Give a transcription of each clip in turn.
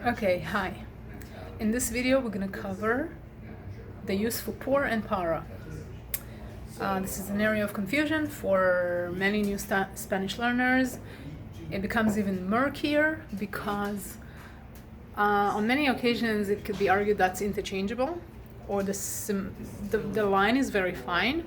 Okay, hi. In this video, we're going to cover the use for por and para. This is an area of confusion for many new Spanish learners. It becomes even murkier because on many occasions it could be argued that's interchangeable, or the line is very fine.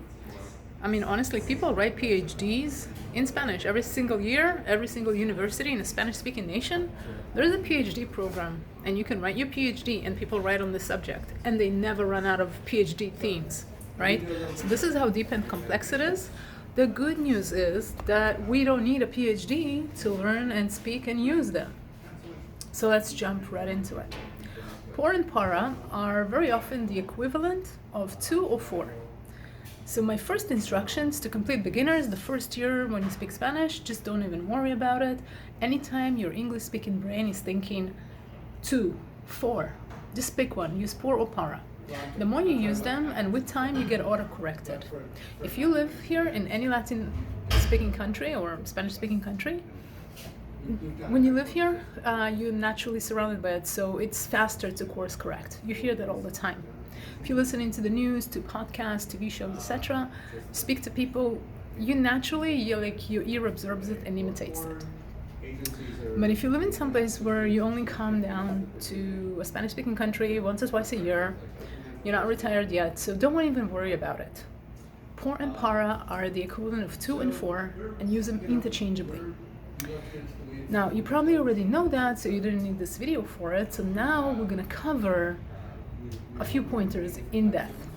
I mean, honestly, people write PhDs in Spanish every single year, every single university in a Spanish-speaking nation. There's a PhD program, and you can write your PhD, and people write on this subject, and they never run out of PhD themes, right? So this is how deep and complex it is. The good news is that we don't need a PhD to learn and speak and use them. So let's jump right into it. Por and para are very often the equivalent of to or for. So my first instructions to complete beginners the first year when you speak Spanish, just don't even worry about it. Anytime your English-speaking brain is thinking to, for, just pick one, use por or para. The more you use them, and with time you get auto-corrected. If you live here in any Latin-speaking country or Spanish-speaking country, when you live here, you're naturally surrounded by it, so it's faster to course correct. You hear that all the time. If you're listening to the news, to podcasts, TV shows, etc., speak to people, your ear absorbs it and imitates it. But if you live in some place where you only come down to a Spanish-speaking country once or twice a year, you're not retired yet, so don't even worry about it. Por and para are the equivalent of to and for, and use them interchangeably. Now, you probably already know that, so you didn't need this video for it. So now we're going to cover a few pointers in depth.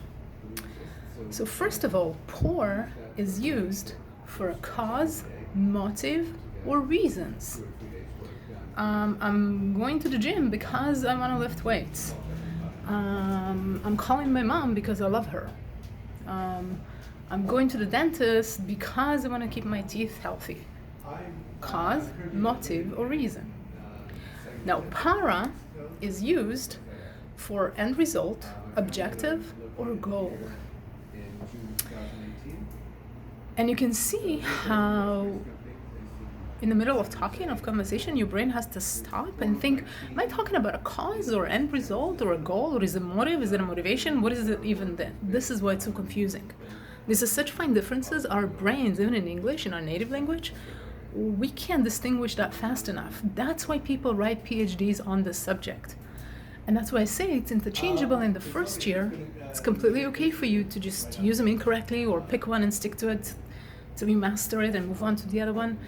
So first of all, por is used for a cause, motive, or reasons. I'm going to the gym because I want to lift weights. I'm calling my mom because I love her. I'm going to the dentist because I want to keep my teeth healthy. Cause, motive, or reason. Now, para is used for end result, objective, or goal. And you can see how in the middle of talking, of conversation, your brain has to stop and think, am I talking about a cause or end result or a goal, or is it motive, is it a motivation? What is it even then? This is why it's so confusing. These are such fine differences. Our brains, even in English, in our native language, we can't distinguish that fast enough. That's why people write PhDs on this subject. And that's why I say it's interchangeable in the first year. It's completely okay for you to just use them incorrectly or pick one and stick to it till you master it and move on to the other one.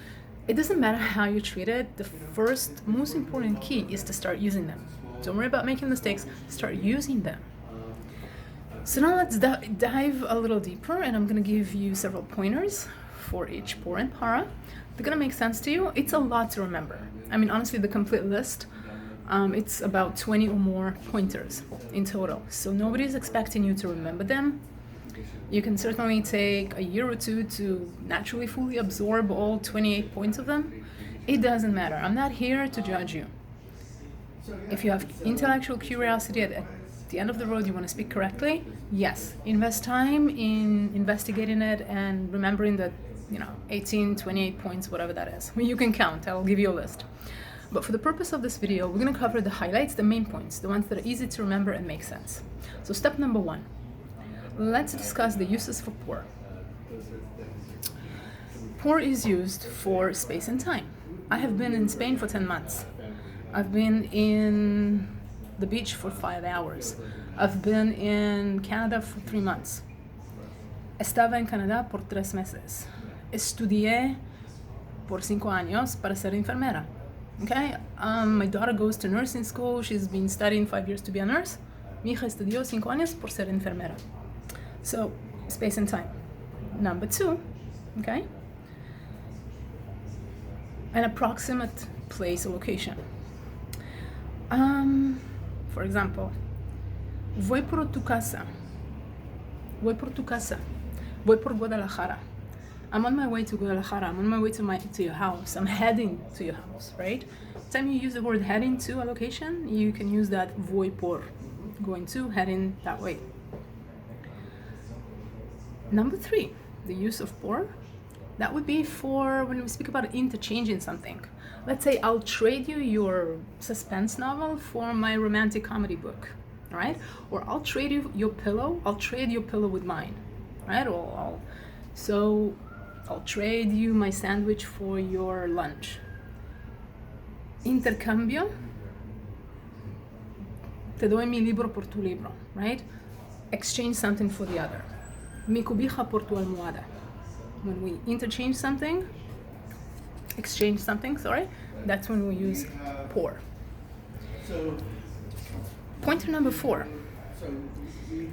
It doesn't matter how you treat it. The first, most important key is to start using them. Don't worry about making mistakes. Start using them. So now let's dive a little deeper, and I'm going to give you several pointers for each por and para. They're going to make sense to you. It's a lot to remember. I mean, honestly, the complete list, it's about 20 or more pointers in total. So nobody's expecting you to remember them. You can certainly take a year or two to naturally fully absorb all 28 points of them. It doesn't matter. I'm not here to judge you. If you have intellectual curiosity at the end of the road, you want to speak correctly, yes, invest time in investigating it and remembering that 18, 28 points, whatever that is. You can count, I'll give you a list. But for the purpose of this video, we're going to cover the highlights, the main points, the ones that are easy to remember and make sense. So step number one, let's discuss the uses for por. Por is used for space and time. I have been in Spain for 10 months. I've been in the beach for 5 hours. I've been in Canada for 3 months. Estaba en Canadá por 3 meses. Estudié por 5 años para ser enfermera. Okay? My daughter goes to nursing school. She's been studying 5 years to be a nurse. Mi hija estudió 5 años por ser enfermera. So, space and time. Number two, okay? An approximate place or location. For example, voy por tu casa. Voy por tu casa. Voy por Guadalajara. I'm on my way to Guadalajara. I'm on my way to your house. I'm heading to your house, right? Anytime you use the word heading to a location, you can use that voy por, going to, heading that way. Number three, the use of por That would be for when we speak about interchanging something. Let's say I'll trade you your suspense novel for my romantic comedy book, all right? Or I'll trade you your pillow. I'll trade your pillow with mine, right? So I'll trade you my sandwich for your lunch. Intercambio. Te doy mi libro por tu libro, right? Exchange something for the other. Mi cobija por tu almohada. When we interchange something, exchange something, sorry, that's when we use por. Pointer number 4.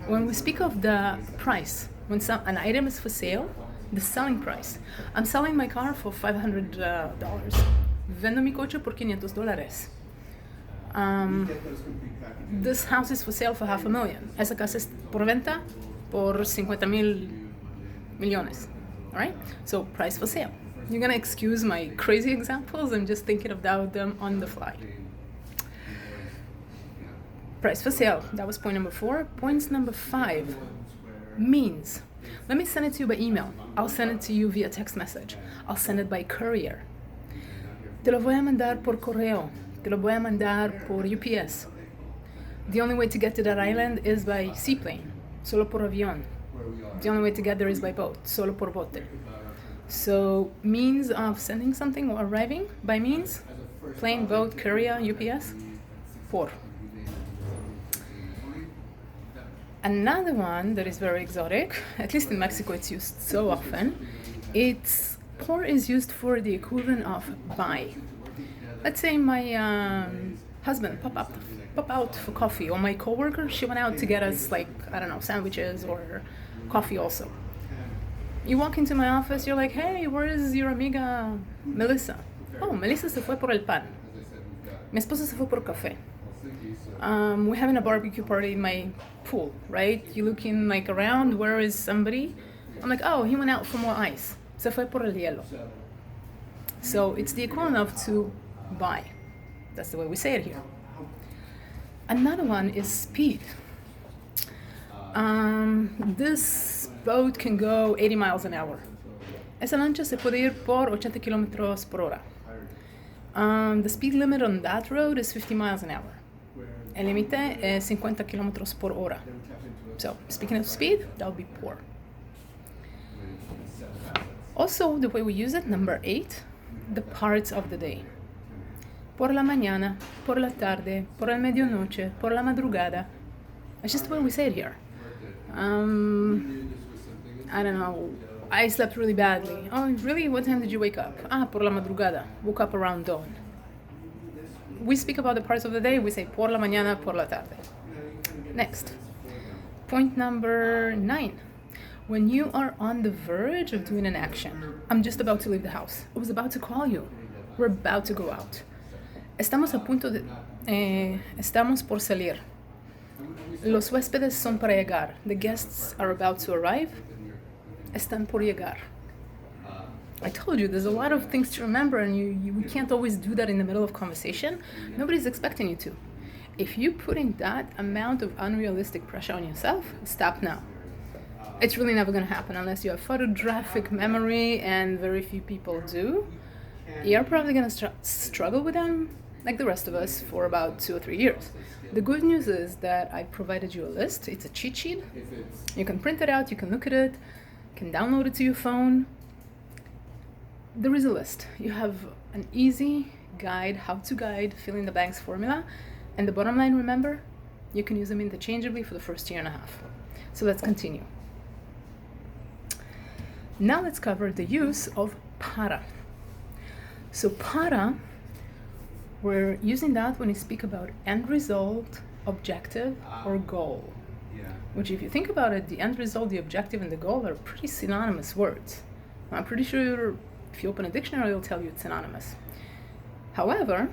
When we speak of the price, when an item is for sale, the selling price. I'm selling my car for $500. Vendo mi coche por $500. This house is for sale for $500,000. Esa casa es por venta por 50,000 millones. All right? So price for sale. You're gonna excuse my crazy examples. I'm just thinking about them on the fly. Price for sale. That was point number 4. Points number 5. Means. Let me send it to you by email. I'll send it to you via text message. I'll send it by courier. Te lo voy a mandar por correo. Te lo voy a mandar por UPS. The only way to get to that island is by seaplane. Solo por avión. The only way to get there is by boat. Solo por bote. So, means of sending something or arriving by means. Plane, boat, courier, UPS. Por. Another one that is very exotic, at least in Mexico it's used so often, por is used for the equivalent of buy. Let's say my husband pop out for coffee, or my coworker, she went out to get us sandwiches or coffee also. You walk into my office, you're like, hey, where is your amiga Melissa? Oh, Melissa se fue por el pan. Mi esposa se fue por café. We're having a barbecue party in my pool, right? You're looking around, where is somebody? I'm like, oh, he went out for more ice. Se fue por el hielo. So it's the equivalent of to buy. That's the way we say it here. Another one is speed. This boat can go 80 miles an hour. Esa lancha se puede ir por 80 kilómetros por hora. The speed limit on that road is 50 miles an hour. El límite es 50 kilómetros por hora. So, speaking of speed, that would be por. Also, the way we use it, number 8, the parts of the day. Por la mañana, por la tarde, por la medianoche, por la madrugada. It's just the way we say it here. I don't know. I slept really badly. Oh, really? What time did you wake up? Por la madrugada. Woke up around dawn. We speak about the parts of the day, we say por la mañana, por la tarde. Next. Point number 9. When you are on the verge of doing an action. I'm just about to leave the house. I was about to call you. We're about to go out. Estamos por salir. Los huéspedes son para llegar. The guests are about to arrive. Están por llegar. I told you, there's a lot of things to remember, and you can't always do that in the middle of conversation. Nobody's expecting you to. If you're putting that amount of unrealistic pressure on yourself, stop now. It's really never going to happen unless you have photographic memory, and very few people do. You're probably going to struggle with them, like the rest of us, for about 2 or 3 years. The good news is that I provided you a list. It's a cheat sheet. You can print it out, you can look at it, you can download it to your phone. There is a list. You have an easy guide, how-to guide, fill in the blanks formula, and the bottom line, remember, you can use them interchangeably for the first 1.5 years. So let's continue. Now let's cover the use of para. So para, we're using that when we speak about end result, objective, or goal. Which, if you think about it, the end result, the objective, and the goal are pretty synonymous words. I'm pretty sure if you open a dictionary, it'll tell you it's synonymous. However,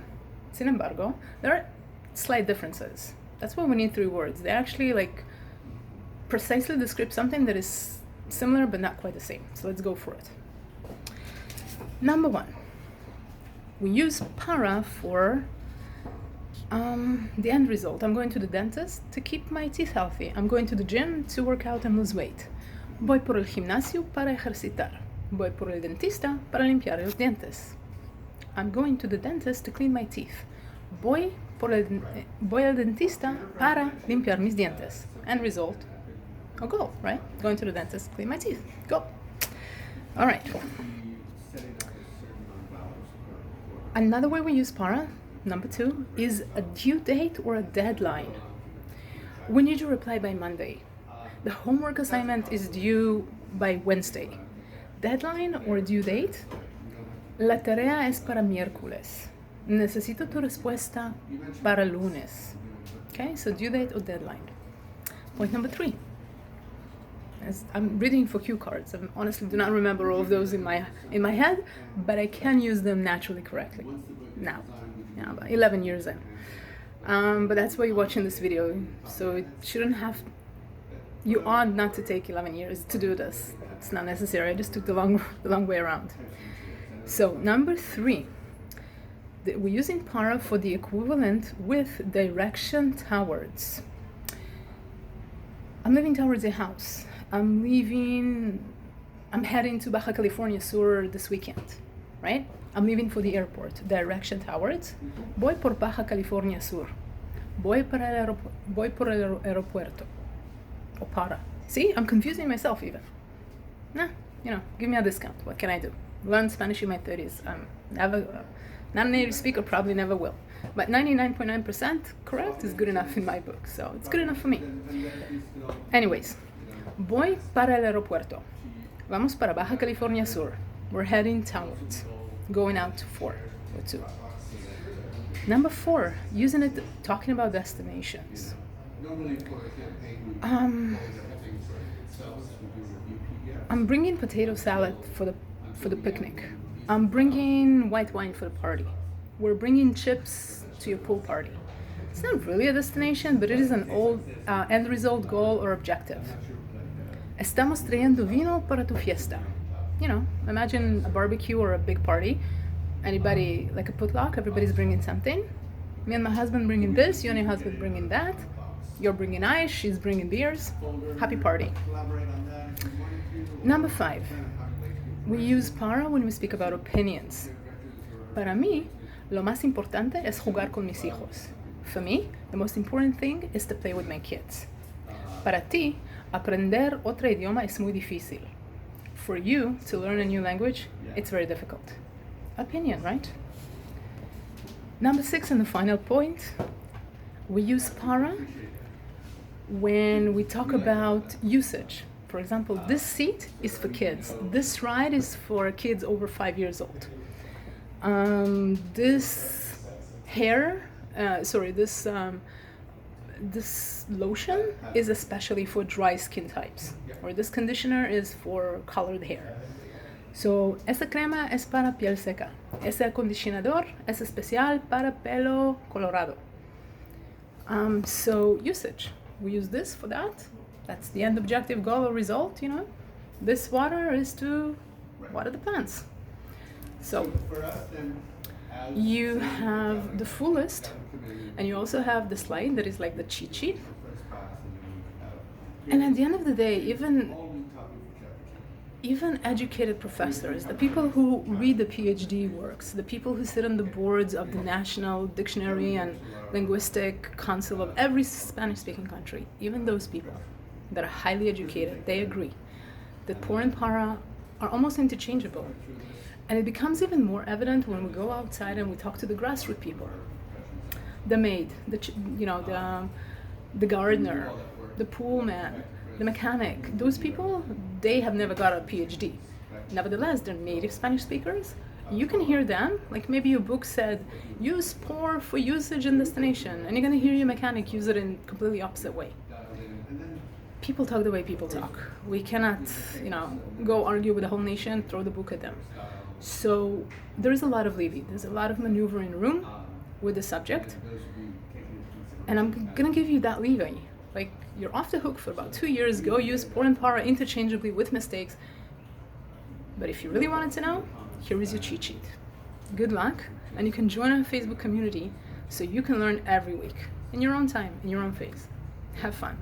sin embargo, there are slight differences. That's why we need 3 words. They actually precisely describe something that is similar but not quite the same. So let's go for it. Number 1, we use para for the end result. I'm going to the dentist to keep my teeth healthy. I'm going to the gym to work out and lose weight. Voy por el gimnasio para ejercitar. Voy por el dentista para limpiar los dientes. I'm going to the dentist to clean my teeth. Voy al dentista para limpiar mis dientes. End result, a goal, right? Going to the dentist, clean my teeth. Go. All right. Another way we use para, number 2, is a due date or a deadline. We need your reply by Monday. The homework assignment is due by Wednesday. Deadline or due date? La tarea es para miércoles. Necesito tu respuesta para lunes. Okay, so due date or deadline. Point number 3. I'm reading for cue cards. I honestly do not remember all of those in my head, but I can use them naturally correctly now. Yeah, about 11 years in. But that's why you're watching this video. So it shouldn't have. You ought not to take 11 years to do this. It's not necessary. I just took the long way around. So number 3, we're using para for the equivalent with direction towards. I'm leaving towards a house. I'm heading to Baja California Sur this weekend, right? I'm leaving for the airport. Direction towards. Voy por Baja California Sur. Voy por el aeropuerto. O para. See, I'm confusing myself even. Nah, give me a discount. What can I do? Learn Spanish in my 30s. I'm never, not a native speaker, probably never will. But 99.9% correct is good enough in my book. So it's good enough for me. Anyways, voy para el aeropuerto. Vamos para Baja California Sur. We're heading towards. Going out to 4 or 2. Number 4, using it, talking about destinations. I'm bringing potato salad for the picnic. I'm bringing white wine for the party. We're bringing chips to your pool party. It's not really a destination, but it is an old end result, goal, or objective. Estamos trayendo vino para tu fiesta. Imagine a barbecue or a big party. Anybody, like a potluck, everybody's bringing something. Me and my husband bringing this, you and your husband bringing that. You're bringing ice, she's bringing beers. Happy party. Number 5, we use para when we speak about opinions. Para mí, lo más importante es jugar con mis hijos. For me, the most important thing is to play with my kids. Para ti, aprender otro idioma es muy difícil. For you, to learn a new language, it's very difficult. Opinion, right? Number 6, and the final point, we use para when we talk about usage. For example, this seat is for kids. This ride is for kids over 5 years old. This lotion is especially for dry skin types, or this conditioner is for colored hair. So, esta crema es para piel seca. Ese acondicionador es especial para pelo colorado. So, usage. We use this for that. That's the end objective, goal, or result, This water is to water the plants. So, you have the full list, and you also have the slide that is like the cheat sheet. And at the end of the day, even educated professors, the people who read the PhD works, the people who sit on the boards of the National Dictionary and Linguistic Council of every Spanish-speaking country, even those people that are highly educated, they agree that por and para are almost interchangeable. And it becomes even more evident when we go outside and we talk to the grassroots people. The maid, the gardener, the pool man, the mechanic, those people, they have never got a PhD. Nevertheless, they're native Spanish speakers. You can hear them, like maybe your book said, use pour for usage and destination, and you're gonna hear your mechanic use it in completely opposite way. People talk the way people talk. We cannot, go argue with the whole nation, throw the book at them. So there's a lot of leeway. There's a lot of maneuvering room with the subject. And I'm gonna give you that leeway. Like, you're off the hook for about 2 years, go use por and para interchangeably with mistakes. But if you really wanted to know, here is your cheat sheet. Good luck, and you can join our Facebook community so you can learn every week, in your own time, in your own pace. Have fun.